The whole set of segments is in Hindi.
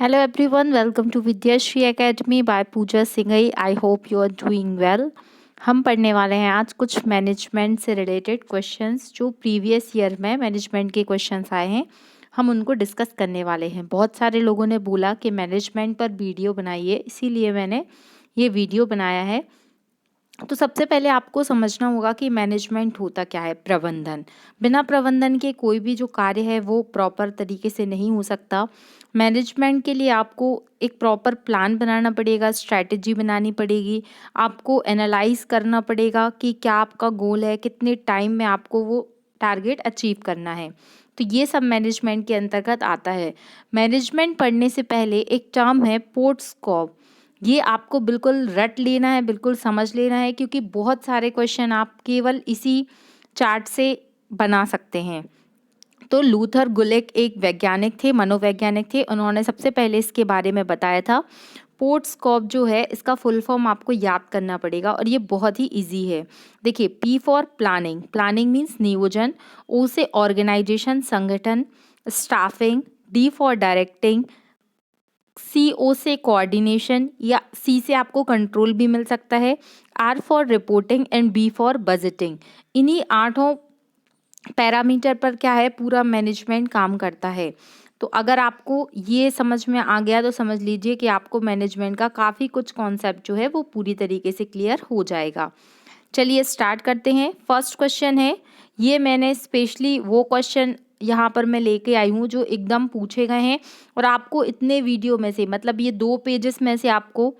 Hello everyone, welcome to Vidyashri Academy by Pooja Singhai. I hope you are doing well. हम पढ़ने वाले हैं आज कुछ मैनेजमेंट से रिलेटेड क्वेश्चंस जो प्रीवियस ईयर में मैनेजमेंट के क्वेश्चंस आए हैं, हम उनको डिस्कस करने वाले हैं। बहुत सारे लोगों ने बोला कि मैनेजमेंट पर वीडियो बनाइए, इसीलिए मैंने ये वीडियो बनाया है। तो सबसे पहले आपको समझना होगा कि मैनेजमेंट होता क्या है। प्रबंधन, बिना प्रबंधन के कोई भी जो कार्य है वो प्रॉपर तरीके से नहीं हो सकता। मैनेजमेंट के लिए आपको एक प्रॉपर प्लान बनाना पड़ेगा, स्ट्रैटेजी बनानी पड़ेगी, आपको एनालाइज करना पड़ेगा कि क्या आपका गोल है, कितने टाइम में आपको वो टारगेट अचीव करना है। तो ये सब मैनेजमेंट के अंतर्गत आता है। मैनेजमेंट पढ़ने से पहले एक टर्म है पोर्टस्कोप, ये आपको बिल्कुल रट लेना है, बिल्कुल समझ लेना है, क्योंकि बहुत सारे क्वेश्चन आप केवल इसी चार्ट से बना सकते हैं। तो लूथर गुलिक एक वैज्ञानिक थे, मनोवैज्ञानिक थे। उन्होंने सबसे पहले इसके बारे में बताया था। पोर्टस्कोप जो है इसका फुल फॉर्म आपको याद करना पड़ेगा और ये बहुत ही इजी है। देखिए, P for planning, planning means नियोजन, ओ से ऑर्गेनाइजेशन संगठन स्टाफिंग, डी फॉर डायरेक्टिंग, सी ओ से कोऑर्डिनेशन या सी से आपको कंट्रोल भी मिल सकता है, R for reporting and B for budgeting. इन्हीं 8 पैरामीटर पर क्या है पूरा मैनेजमेंट काम करता है। तो अगर आपको ये समझ में आ गया तो समझ लीजिए कि आपको मैनेजमेंट का काफ़ी कुछ कॉन्सेप्ट जो है वो पूरी तरीके से क्लियर हो जाएगा। चलिए स्टार्ट करते हैं। फर्स्ट क्वेश्चन है, ये मैंने स्पेशली वो क्वेश्चन यहाँ पर मैं लेके आई हूँ जो एकदम पूछे गए हैं और आपको इतने वीडियो में से, मतलब ये 2 पेजेस में से आपको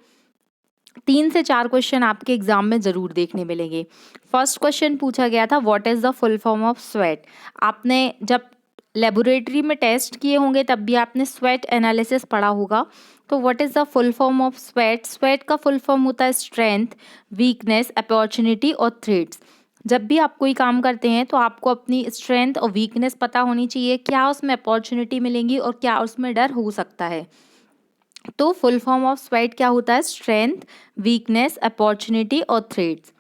3 से 4 क्वेश्चन आपके एग्जाम में ज़रूर देखने मिलेंगे। फर्स्ट क्वेश्चन पूछा गया था, what is the full form of sweat. आपने जब लेबोरेटरी में टेस्ट किए होंगे तब भी आपने स्वेट एनालिसिस पढ़ा होगा। तो what is the full form of sweat. Sweat का फुल फॉर्म होता है स्ट्रेंथ, वीकनेस, अपॉर्चुनिटी और थ्रेट्स। जब भी आप कोई काम करते हैं तो आपको अपनी स्ट्रेंथ और वीकनेस पता होनी चाहिए, क्या उसमें अपॉर्चुनिटी मिलेंगी और क्या उसमें डर हो सकता है। तो फुल फॉर्म ऑफ स्वेट क्या होता है, स्ट्रेंथ, वीकनेस, अपॉर्चुनिटी और थ्रेट्स।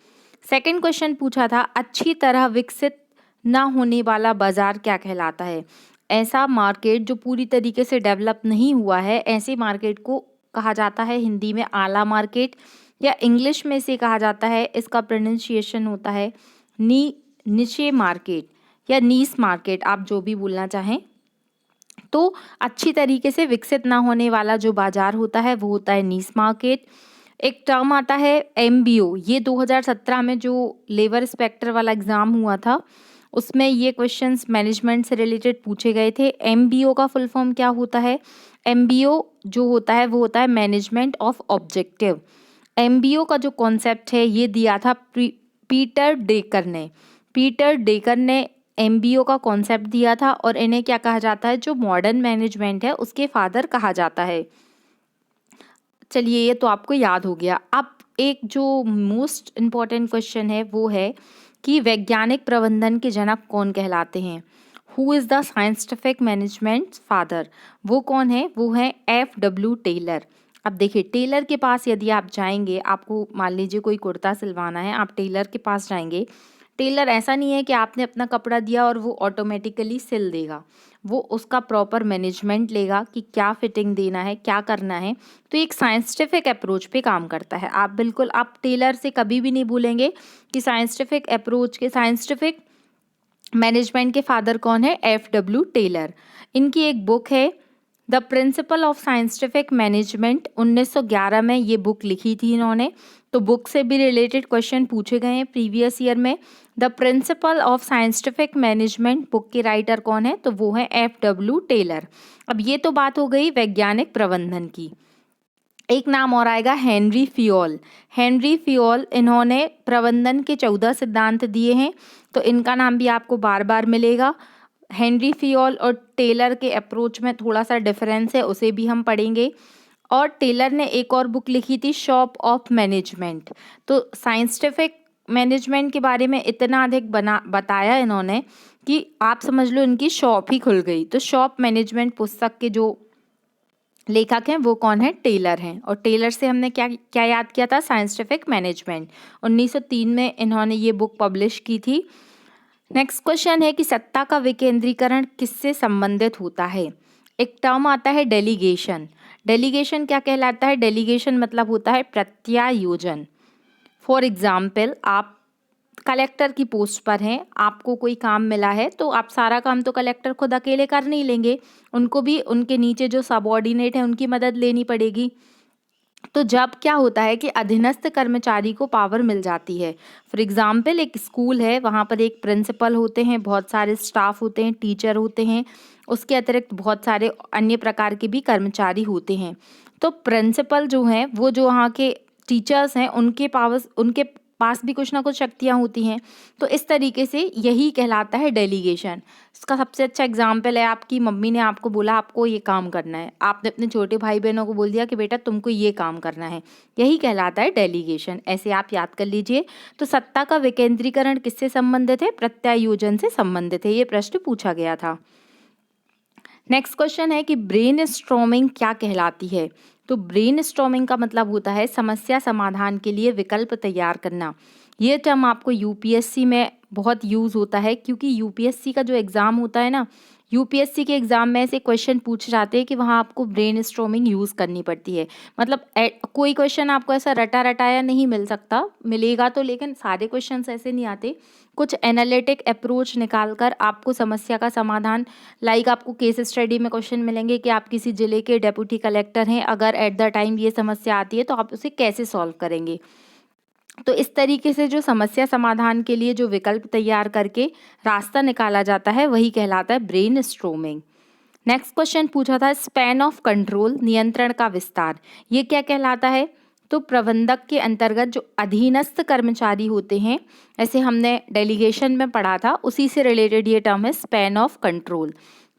सेकंड क्वेश्चन पूछा था, अच्छी तरह विकसित ना होने वाला बाजार क्या कहलाता है। ऐसा मार्केट जो पूरी तरीके से डेवलप नहीं हुआ है, ऐसे मार्केट को कहा जाता है हिंदी में आला मार्केट, या इंग्लिश में से कहा जाता है, इसका प्रोनाउंसिएशन होता है निचे मार्केट या नीस मार्केट, आप जो भी बोलना चाहें। तो अच्छी तरीके से विकसित ना होने वाला जो बाजार होता है वो होता है नीस मार्केट। एक टर्म आता है एमबीओ, ये 2017 में जो लेबर इंस्पेक्टर वाला एग्जाम हुआ था उसमें ये क्वेश्चंस मैनेजमेंट से रिलेटेड पूछे गए थे। एमबीओ का फुल फॉर्म क्या होता है। एमबीओ जो होता है वो होता है मैनेजमेंट ऑफ ऑब्जेक्टिव। एमबीओ का जो कॉन्सेप्ट है ये दिया था पीटर डेकर ने। पीटर डेकर ने एमबीओ का कॉन्सेप्ट दिया था और इन्हें क्या कहा जाता है, जो मॉडर्न मैनेजमेंट है उसके फादर कहा जाता है। चलिए ये तो आपको याद हो गया। अब एक जो मोस्ट इम्पॉर्टेंट क्वेश्चन है वो है कि वैज्ञानिक प्रबंधन के जनक कौन कहलाते हैं। Who is the scientific management father, वो कौन है, वो है F.W. टेलर। अब देखिए, टेलर के पास यदि आप जाएंगे, आपको मान लीजिए कोई कुर्ता सिलवाना है, आप टेलर के पास जाएंगे। टेलर ऐसा नहीं है कि आपने अपना कपड़ा दिया और वो ऑटोमेटिकली सिल देगा, वो उसका प्रॉपर मैनेजमेंट लेगा कि क्या फिटिंग देना है, क्या करना है। तो एक साइंटिफिक अप्रोच पे काम करता है। आप टेलर से कभी भी नहीं भूलेंगे कि साइंटिफिक अप्रोच के, साइंटिफिक मैनेजमेंट के फादर कौन है, F.W. टेलर। इनकी एक बुक है the principle of scientific management, 1911 में ये बुक लिखी थी इन्होंने। तो बुक से भी रिलेटेड क्वेश्चन पूछे गए हैं प्रीवियस ईयर में। The principle of scientific management book के राइटर कौन है, तो वो है F.W. टेलर। अब ये तो बात हो गई वैज्ञानिक प्रबंधन की। एक नाम और आएगा, हेनरी फियोल। हेनरी फियोल, इन्होंने प्रबंधन के 14 सिद्धांत दिए हैं, तो इनका नाम भी आपको बार बार मिलेगा। हेनरी फियोल और टेलर के अप्रोच में थोड़ा सा डिफरेंस है, उसे भी हम पढ़ेंगे। और टेलर ने एक और बुक लिखी थी, शॉप ऑफ मैनेजमेंट। तो साइंटिफिक मैनेजमेंट के बारे में इतना अधिक बताया इन्होंने कि आप समझ लो इनकी शॉप ही खुल गई। तो शॉप मैनेजमेंट पुस्तक के जो लेखक हैं वो कौन है, टेलर हैं। और टेलर से हमने क्या क्या याद किया था, साइंटिफिक मैनेजमेंट। 1903 में इन्होंने ये बुक पब्लिश की थी। नेक्स्ट क्वेश्चन है कि सत्ता का विकेंद्रीकरण किससे संबंधित होता है। एक टर्म आता है डेलीगेशन। डेलीगेशन क्या कहलाता है? डेलीगेशन मतलब होता है प्रत्यायोजन। फॉर एग्जाम्पल, आप कलेक्टर की पोस्ट पर हैं, आपको कोई काम मिला है, तो आप सारा काम तो कलेक्टर खुद अकेले कर नहीं लेंगे, उनको भी उनके नीचे जो सबऑर्डिनेट है उनकी मदद लेनी पड़ेगी। तो जब क्या होता है कि अधीनस्थ कर्मचारी को पावर मिल जाती है। फॉर एग्जाम्पल, एक स्कूल है, वहाँ पर एक प्रिंसिपल होते हैं, बहुत सारे स्टाफ होते हैं, टीचर होते हैं, उसके अतिरिक्त बहुत सारे अन्य प्रकार के भी कर्मचारी होते हैं। तो प्रिंसिपल जो हैं, वो जो वहाँ के टीचर्स हैं, उनके पास भी कुछ ना कुछ शक्तियाँ होती हैं। तो इस तरीके से यही कहलाता है डेलीगेशन। इसका सबसे अच्छा एग्जाम्पल है, आपकी मम्मी ने आपको बोला आपको ये काम करना है, आपने अपने छोटे भाई बहनों को बोल दिया कि बेटा तुमको ये काम करना है, यही कहलाता है डेलीगेशन। ऐसे आप याद कर लीजिए। तो सत्ता का विकेंद्रीकरण किससे संबंधित है? प्रत्यायोजन से संबंधित है। ये प्रश्न पूछा गया था। नेक्स्ट क्वेश्चन है कि ब्रेनस्टॉर्मिंग क्या कहलाती है? तो ब्रेनस्टॉर्मिंग का मतलब होता है समस्या समाधान के लिए विकल्प तैयार करना। ये टर्म आपको यूपीएससी में बहुत यूज़ होता है, क्योंकि यूपीएससी का जो एग्ज़ाम होता है ना, यूपीएससी के एग्ज़ाम में ऐसे क्वेश्चन पूछ जाते हैं कि वहाँ आपको ब्रेनस्टॉर्मिंग यूज़ करनी पड़ती है। मतलब कोई क्वेश्चन आपको ऐसा रटा रटाया नहीं मिल सकता, मिलेगा तो, लेकिन सारे क्वेश्चंस ऐसे नहीं आते। कुछ एनालिटिक अप्रोच निकाल कर आपको समस्या का समाधान, लाइक आपको केस स्टडी में क्वेश्चन मिलेंगे कि आप किसी ज़िले के डेप्यूटी कलेक्टर हैं, अगर एट द टाइम ये समस्या आती है तो आप उसे कैसे सॉल्व करेंगे। तो इस तरीके से जो समस्या समाधान के लिए जो विकल्प तैयार करके रास्ता निकाला जाता है, वही कहलाता है ब्रेनस्टॉर्मिंग। नेक्स्ट क्वेश्चन पूछा था स्पैन ऑफ कंट्रोल, नियंत्रण का विस्तार, ये क्या कहलाता है? तो प्रबंधक के अंतर्गत जो अधीनस्थ कर्मचारी होते हैं, ऐसे हमने डेलीगेशन में पढ़ा था, उसी से रिलेटेड ये टर्म है स्पैन ऑफ कंट्रोल।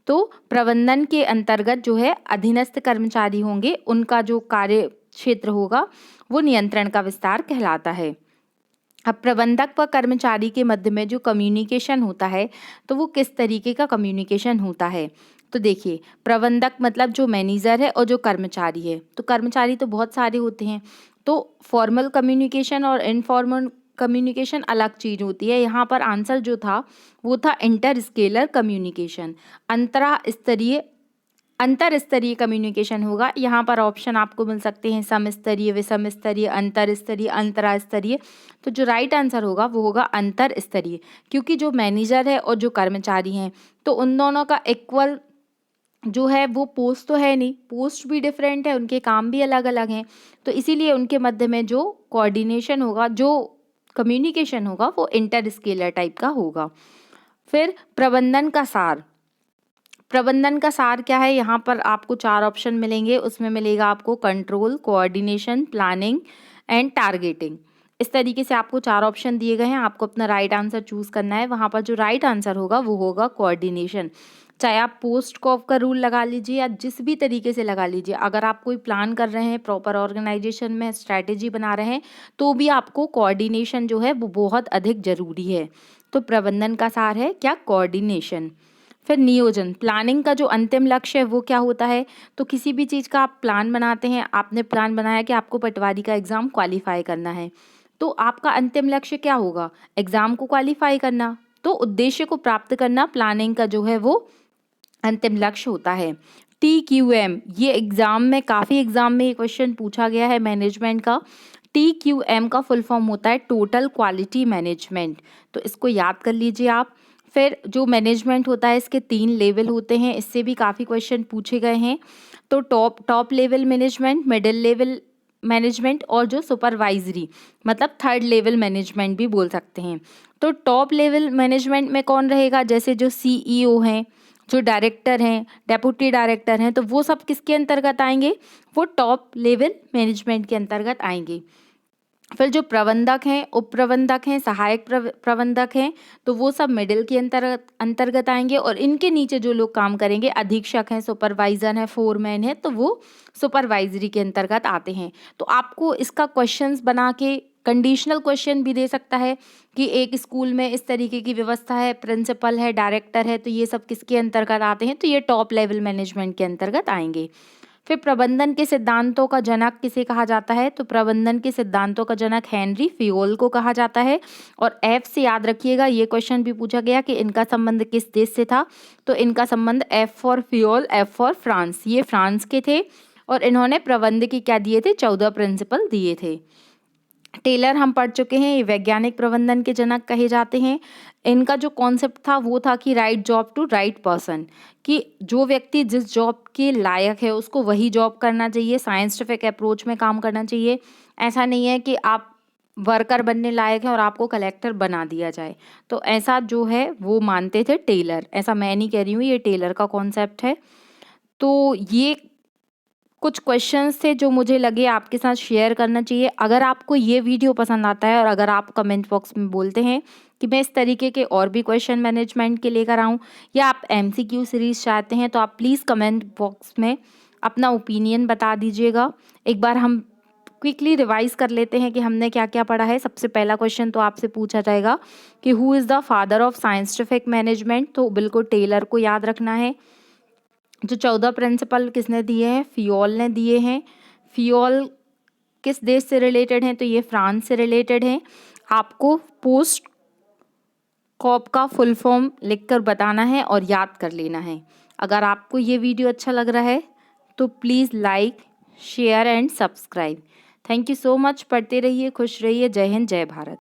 तो प्रबंधन के अंतर्गत जो है अधीनस्थ कर्मचारी होंगे, उनका जो कार्य क्षेत्र होगा वो नियंत्रण का विस्तार कहलाता है। अब प्रबंधक व कर्मचारी के मध्य में जो कम्युनिकेशन होता है, तो वो किस तरीके का कम्युनिकेशन होता है? तो देखिए, प्रबंधक मतलब जो मैनेजर है और जो कर्मचारी है, तो कर्मचारी तो बहुत सारे होते हैं। तो फॉर्मल कम्युनिकेशन और इनफॉर्मल कम्युनिकेशन अलग चीज़ होती है। यहाँ पर आंसर जो था वो था इंटर स्केलर कम्युनिकेशन, अंतर स्तरीय कम्युनिकेशन होगा। यहाँ पर ऑप्शन आपको मिल सकते हैं सम स्तरीय, विषम स्तरीय, अंतर स्तरीय, अंतरास्तरीय। तो जो राइट आंसर होगा वो होगा अंतर स्तरीय, क्योंकि जो मैनेजर है और जो कर्मचारी हैं, तो उन दोनों का इक्वल जो है वो पोस्ट तो है नहीं, पोस्ट भी डिफरेंट है, उनके काम भी अलग अलग हैं। तो इसीलिए उनके मध्य में जो कोऑर्डिनेशन होगा, जो कम्युनिकेशन होगा, वो इंटर स्केलर टाइप का होगा। फिर प्रबंधन का सार, प्रबंधन का सार क्या है? यहाँ पर आपको 4 ऑप्शन मिलेंगे, उसमें मिलेगा आपको control, coordination, planning and targeting. इस तरीके से आपको 4 ऑप्शन दिए गए हैं, आपको अपना राइट आंसर चूज़ करना है। वहाँ पर जो राइट आंसर होगा वो होगा कोऑर्डिनेशन। चाहे आप पोस्ट कॉप का रूल लगा लीजिए या जिस भी तरीके से लगा लीजिए, अगर आप कोई प्लान कर रहे हैं, प्रॉपर ऑर्गेनाइजेशन में स्ट्रैटेजी बना रहे हैं, तो भी आपको कोऑर्डिनेशन जो है वो बहुत अधिक ज़रूरी है। तो प्रबंधन का सार है क्या? कोऑर्डिनेशन। फिर नियोजन, प्लानिंग का जो अंतिम लक्ष्य है वो क्या होता है? तो किसी भी चीज़ का आप प्लान बनाते हैं, आपने प्लान बनाया कि आपको पटवारी का एग्ज़ाम क्वालिफाई करना है, तो आपका अंतिम लक्ष्य क्या होगा? एग्ज़ाम को क्वालिफाई करना। तो उद्देश्य को प्राप्त करना प्लानिंग का जो है वो अंतिम लक्ष्य होता है। TQM, ये काफ़ी एग्ज़ाम में ये क्वेश्चन पूछा गया है मैनेजमेंट का। TQM का फुल फॉर्म होता है टोटल क्वालिटी मैनेजमेंट, तो इसको याद कर लीजिए आप। फिर जो मैनेजमेंट होता है इसके 3 लेवल होते हैं, इससे भी काफ़ी क्वेश्चन पूछे गए हैं। तो top level management, middle level management और जो सुपरवाइजरी मतलब थर्ड लेवल मैनेजमेंट भी बोल सकते हैं। तो टॉप लेवल मैनेजमेंट में कौन रहेगा? जैसे जो CEO हैं, जो डायरेक्टर हैं, डेप्यूटी डायरेक्टर हैं, तो वो सब किसके अंतर्गत आएंगे? वो टॉप लेवल मैनेजमेंट के अंतर्गत आएंगे। फिर जो प्रबंधक हैं, उप प्रबंधक हैं, सहायक प्रबंधक हैं, तो वो सब मिडिल के अंतर्गत आएंगे। और इनके नीचे जो लोग काम करेंगे, अधीक्षक हैं, सुपरवाइजर हैं, फोरमैन है, तो वो सुपरवाइजरी के अंतर्गत आते हैं। तो आपको इसका क्वेश्चंस बना के कंडीशनल क्वेश्चन भी दे सकता है कि एक स्कूल में इस तरीके की व्यवस्था है, प्रिंसिपल है, डायरेक्टर है, तो ये सब किसके अंतर्गत आते हैं? तो ये टॉप लेवल मैनेजमेंट के अंतर्गत आएंगे। फिर प्रबंधन के सिद्धांतों का जनक किसे कहा जाता है? तो प्रबंधन के सिद्धांतों का जनक हेनरी फियोल को कहा जाता है। और एफ से याद रखिएगा, ये क्वेश्चन भी पूछा गया कि इनका संबंध किस देश से था, तो इनका संबंध F for Fayol, F for France, ये फ्रांस के थे और इन्होंने प्रबंध के क्या दिए थे? 14 प्रिंसिपल दिए थे। टेलर हम पढ़ चुके हैं, ये वैज्ञानिक प्रबंधन के जनक कहे जाते हैं। इनका जो कॉन्सेप्ट था वो था कि right job to right person, कि जो व्यक्ति जिस जॉब के लायक है उसको वही जॉब करना चाहिए, साइंटिफिक अप्रोच में काम करना चाहिए। ऐसा नहीं है कि आप वर्कर बनने लायक हैं और आपको कलेक्टर बना दिया जाए, तो ऐसा जो है वो मानते थे टेलर। ऐसा मैं नहीं कह रही हूँ, ये टेलर का कॉन्सेप्ट है। तो ये कुछ क्वेश्चंस थे जो मुझे लगे आपके साथ शेयर करना चाहिए। अगर आपको ये वीडियो पसंद आता है और अगर आप कमेंट बॉक्स में बोलते हैं कि मैं इस तरीके के और भी क्वेश्चन मैनेजमेंट के लेकर आऊँ, या आप MCQ सीरीज़ चाहते हैं, तो आप प्लीज़ कमेंट बॉक्स में अपना ओपिनियन बता दीजिएगा। एक बार हम क्विकली रिवाइज कर लेते हैं कि हमने क्या क्या पढ़ा है। सबसे पहला क्वेश्चन तो आपसे पूछा जाएगा कि who is the father of scientific management, तो बिल्कुल टेलर को याद रखना है। जो 14 प्रिंसिपल किसने दिए हैं? फियोल ने दिए हैं। फियोल किस देश से रिलेटेड हैं? तो ये फ्रांस से रिलेटेड हैं। आपको पोस्ट कॉप का फुल फॉर्म लिखकर बताना है और याद कर लेना है। अगर आपको ये वीडियो अच्छा लग रहा है तो please like, share and subscribe. Thank you so much. पढ़ते रहिए, खुश रहिए। जय हिंद, जय भारत।